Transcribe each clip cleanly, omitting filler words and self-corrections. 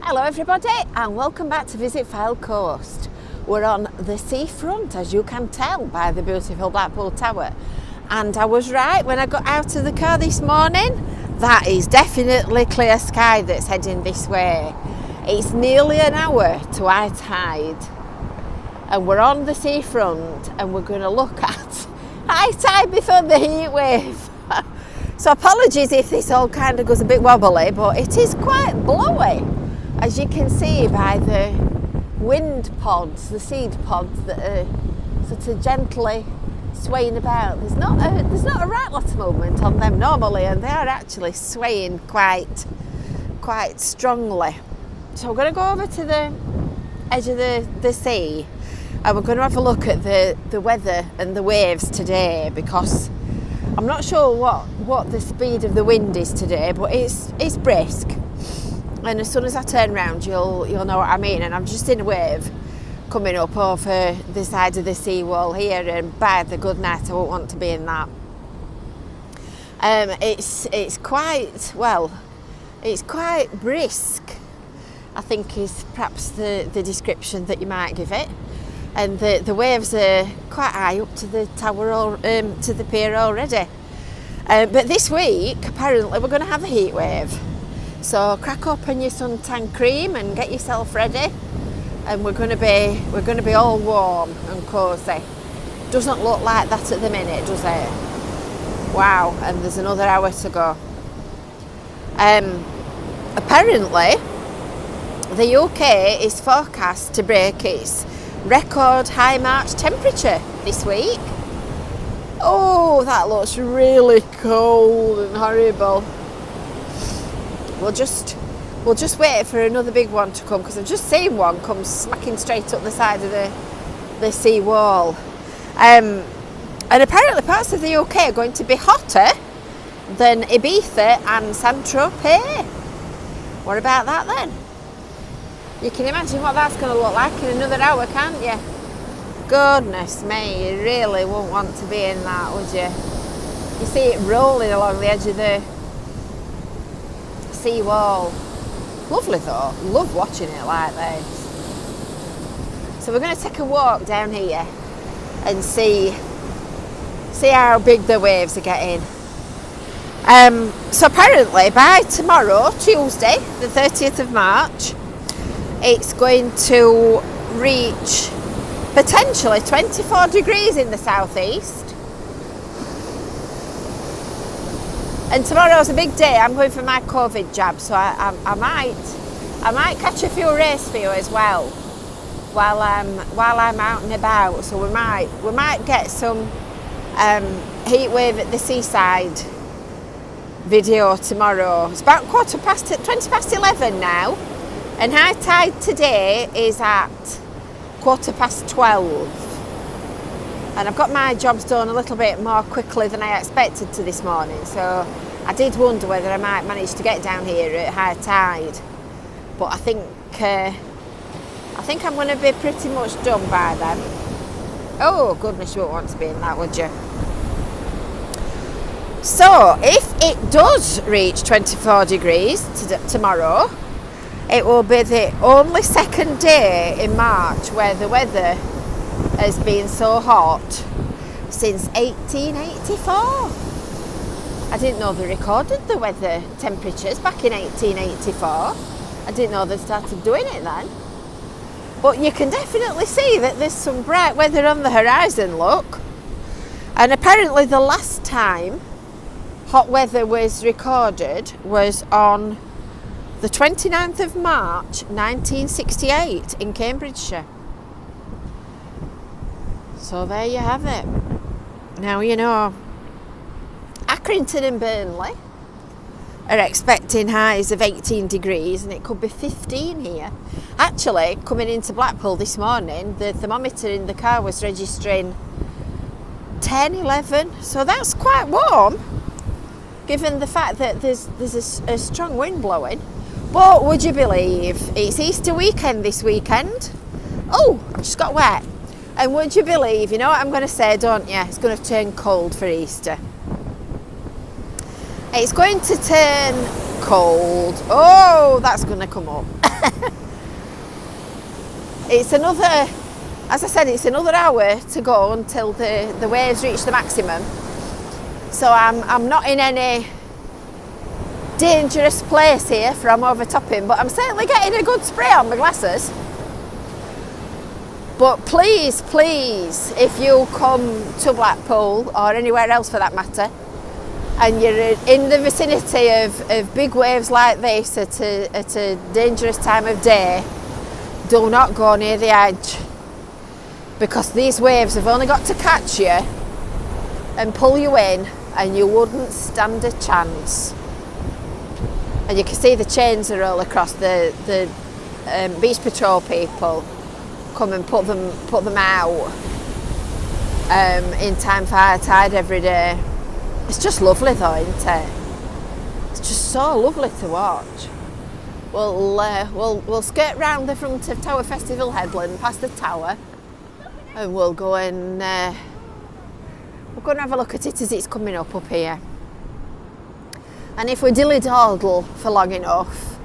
Hello everybody and welcome back to visit Fylde Coast. We're on the seafront, as you can tell by the beautiful Blackpool Tower. And I was right when I got out of the car this morning. That is definitely clear sky that's heading this way. It's nearly an hour to high tide. And we're on the seafront and we're going to look at high tide before the heat wave. So apologies if this all kind of goes a bit wobbly, but it is quite blowy, as you can see by the wind pods, the seed pods that are sort of gently swaying about. There's not a right lot of movement on them normally, and they are actually swaying quite strongly. So we're going to go over to the edge of the sea, and we're going to have a look at the weather and the waves today, because I'm not sure what the speed of the wind is today, but it's brisk. And as soon as I turn round, you'll know what I mean. And I'm just in a wave coming up over the side of the seawall here, and by the good night, I won't want to be in that. It's quite brisk, I think is perhaps the description that you might give it. And the waves are quite high up to the tower or to the pier already. But this week, apparently, we're going to have a heat wave. So crack open your suntan cream and get yourself ready. And we're going to be all warm and cosy. Doesn't look like that at the minute, does it? Wow! And there's another hour to go. Apparently, the UK is forecast to break its record high March temperature this week. Oh, that looks really cold and horrible. We'll just wait for another big one to come, because I've just seen one come smacking straight up the side of the sea wall. And apparently parts of the UK are going to be hotter than Ibiza and Saint-Tropez. What about that then? You can imagine what that's going to look like in another hour, can't you? Goodness me, you really won't want to be in that, would you? You see it rolling along the edge of the sea wall. Lovely though, love watching it like this. So we're going to take a walk down here and see how big the waves are getting. So apparently by tomorrow, Tuesday, the 30th of March, it's going to reach potentially 24 degrees in the southeast. And tomorrow's a big day. I'm going for my COVID jab, so I might catch a few rays for you as well while I'm out and about. So we might get some heat wave at the seaside video tomorrow. It's about 20 past 11 now, and high tide today is at 12:15. And I've got my jobs done a little bit more quickly than I expected to this morning, so I did wonder whether I might manage to get down here at high tide. But I think I'm going to be pretty much done by then. Oh goodness, you won't want to be in that, would you? So if it does reach 24 degrees tomorrow, it will be the only second day in March where the weather has been so hot since 1884. I didn't know they recorded the weather temperatures back in 1884. I didn't know they started doing it then. But you can definitely see that there's some bright weather on the horizon, look. And apparently the last time hot weather was recorded was on the 29th of March 1968 in Cambridgeshire. So there you have it. Now you know, Accrington and Burnley are expecting highs of 18 degrees, and it could be 15 here. Actually, coming into Blackpool this morning, the thermometer in the car was registering 10, 11, so that's quite warm, given the fact that there's a strong wind blowing. But would you believe it's Easter weekend this weekend? Oh, I just got wet. And would you believe, you know what I'm going to say, don't you? It's going to turn cold for Easter. It's going to turn cold. Oh, that's going to come up. It's another, as I said, it's another hour to go until the waves reach the maximum. So I'm not in any dangerous place here from overtopping, but I'm certainly getting a good spray on my glasses. But please, please, if you come to Blackpool or anywhere else for that matter, and you're in the vicinity of big waves like this at a dangerous time of day, do not go near the edge, because these waves have only got to catch you and pull you in, and you wouldn't stand a chance. And you can see the chains that roll across. The beach patrol people come and put them out in time for high tide every day. It's just lovely though, isn't it? It's just so lovely to watch. We'll skirt round the front of Tower Festival Headland, past the tower, and we'll go and we're going to have a look at it as it's coming up here. And if we dilly-dawdle for long enough,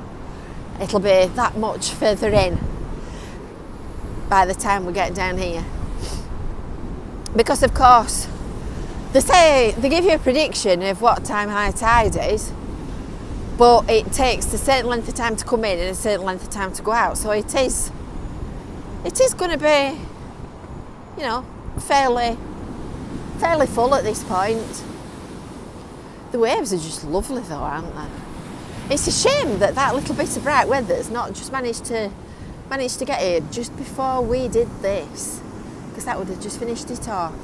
it'll be that much further in by the time we get down here. Because of course, they give you a prediction of what time high tide is, but it takes a certain length of time to come in and a certain length of time to go out. So it is going to be, you know, fairly full at this point. The waves are just lovely though, aren't they? It's a shame that little bit of bright weather's not just managed to get here just before we did this, because that would have just finished it off.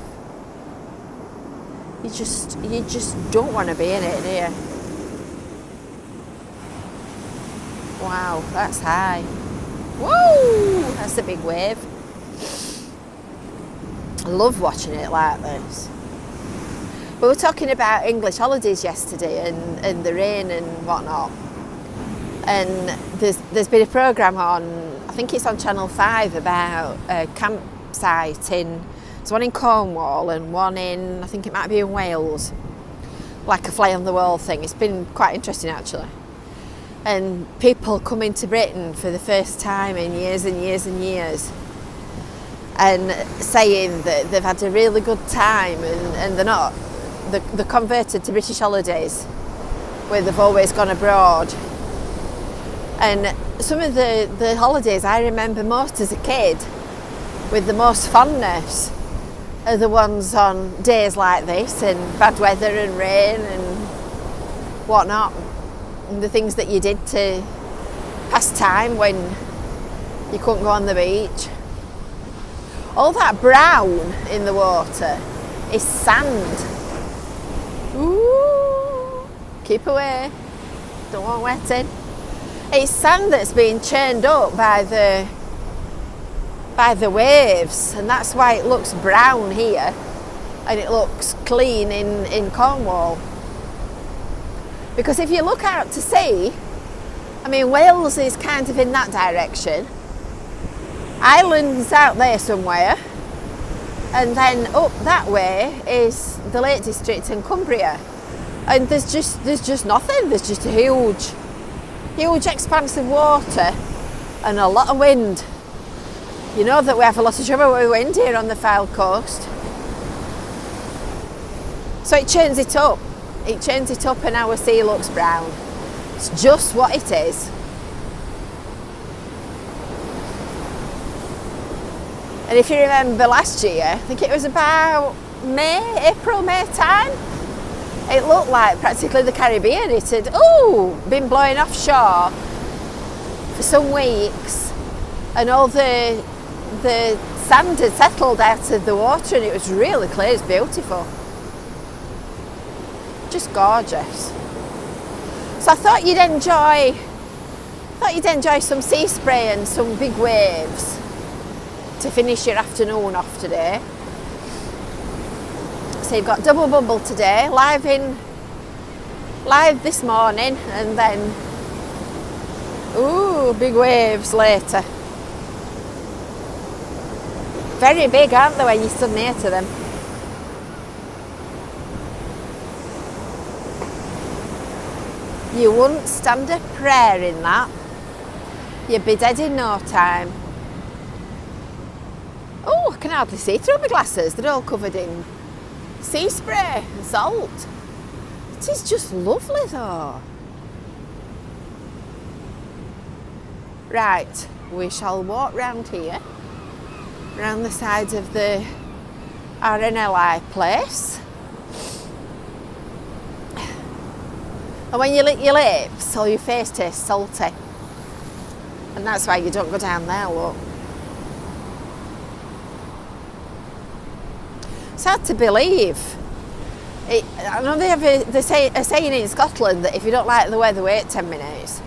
You just don't want to be in it, do you? Wow, that's high. Whoa, that's a big wave. I love watching it like this. We were talking about English holidays yesterday and the rain and whatnot. And there's been a programme on, I think it's on Channel 5, about a campsite there's one in Cornwall and one in, I think it might be in Wales, like a fly on the wall thing. It's been quite interesting actually. And people coming to Britain for the first time in years and years and years, and saying that they've had a really good time, and they're converted to British holidays where they've always gone abroad. And some of the holidays I remember most as a kid with the most fondness are the ones on days like this and bad weather and rain and whatnot, and the things that you did to pass time when you couldn't go on the beach. All that brown in the water is sand. Ooh, keep away, don't want wetting. It's sand that's been churned up by the waves, and that's why it looks brown here and it looks clean in Cornwall. Because if you look out to sea, I mean, Wales is kind of in that direction, Ireland's out there somewhere, and then up that way is the Lake District and Cumbria, and there's just nothing. There's just a huge expanse of water and a lot of wind. You know that we have a lot of trouble with wind here on the Fylde Coast. So it churns it up. It churns it up and our sea looks brown. It's just what it is. And if you remember last year, I think it was about April, May time, it looked like practically the Caribbean. It had been blowing offshore for some weeks, and all the sand had settled out of the water and it was really clear. It's beautiful, just gorgeous. So I thought you'd enjoy some sea spray and some big waves to finish your afternoon off today. So you've got double bubble today, live this morning, and then big waves later. Very big, aren't they, when you stood near to them? You wouldn't stand a prayer in that. You'd be dead in no time. Oh, I can hardly see through my glasses. They're all covered in sea spray and salt. It is just lovely though. Right, we shall walk round here, round the sides of the RNLI place. And when you lick your lips, all your face tastes salty. And that's why you don't go down there, look. It's hard to believe. I know they have a saying in Scotland that if you don't like the weather, wait 10 minutes.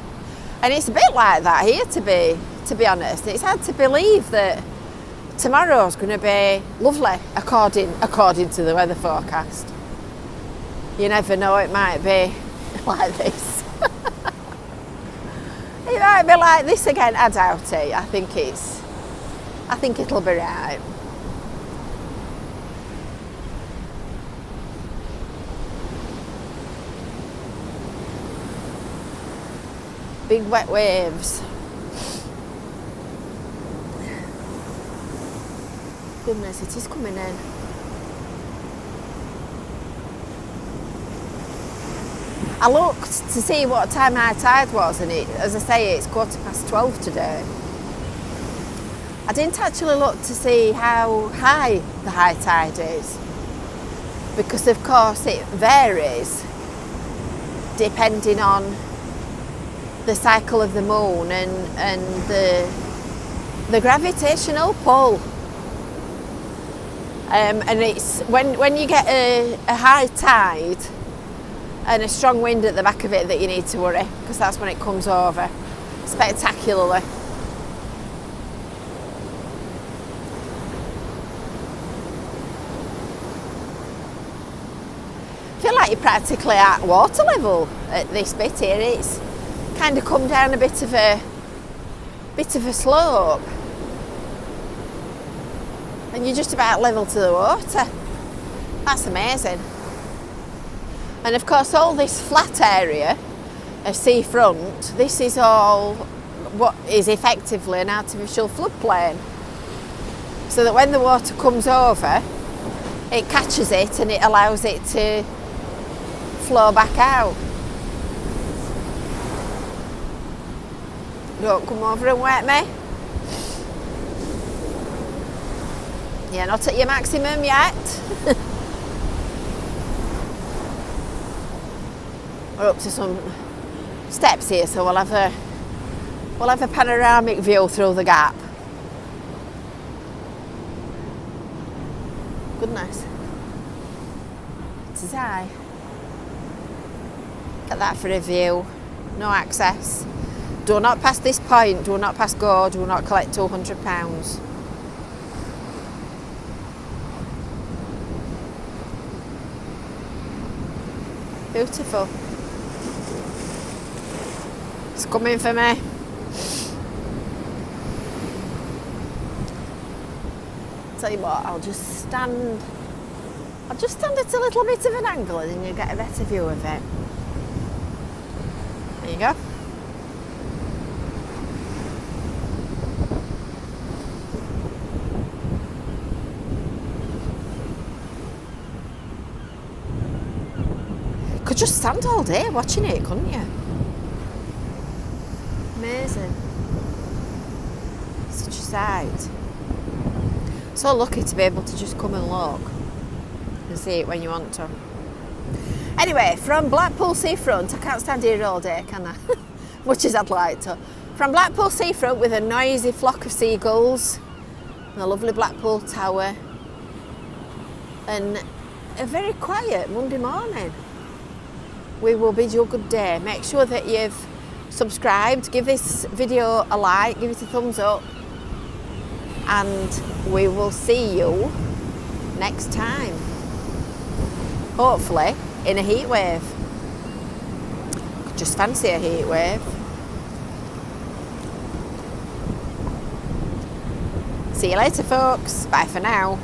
And it's a bit like that here, to be honest. It's hard to believe that tomorrow's going to be lovely, according to the weather forecast. You never know, it might be like this. It might be like this again. I doubt it. I think it'll be right. Big wet waves. Goodness, it is coming in. I looked to see what time high tide was, and as I say, it's 12:15 today. I didn't actually look to see how high the high tide is, because of course it varies depending on the cycle of the moon and the gravitational pull. And it's when you get a high tide and a strong wind at the back of it that you need to worry, because that's when it comes over spectacularly. I feel like you're practically at water level at this bit here. It's kind of come down a bit of a slope, and you're just about level to the water. That's amazing. And of course all this flat area of seafront, this is all what is effectively an artificial floodplain, so that when the water comes over, it catches it and it allows it to flow back out. Don't come over and wet me. Yeah, not at your maximum yet. We're up to some steps here, so we'll have a panoramic view through the gap. Goodness. It is high. Get that for a view. No access. Do not pass this point, do not pass go, do not collect £200. Beautiful. It's coming for me. Tell you what, I'll just stand at a little bit of an angle and then you get a better view of it. There you go. Could just stand all day watching it, couldn't you? Amazing. Such a sight. So lucky to be able to just come and look and see it when you want to. Anyway, from Blackpool seafront, I can't stand here all day, can I? Much as I'd like to. From Blackpool seafront with a noisy flock of seagulls and a lovely Blackpool Tower and a very quiet Monday morning. We will bid you a good day. Make sure that you've subscribed, give this video a like, give it a thumbs up, and we will see you next time. Hopefully in a heat wave. Could just fancy a heat wave. See you later, folks. Bye for now.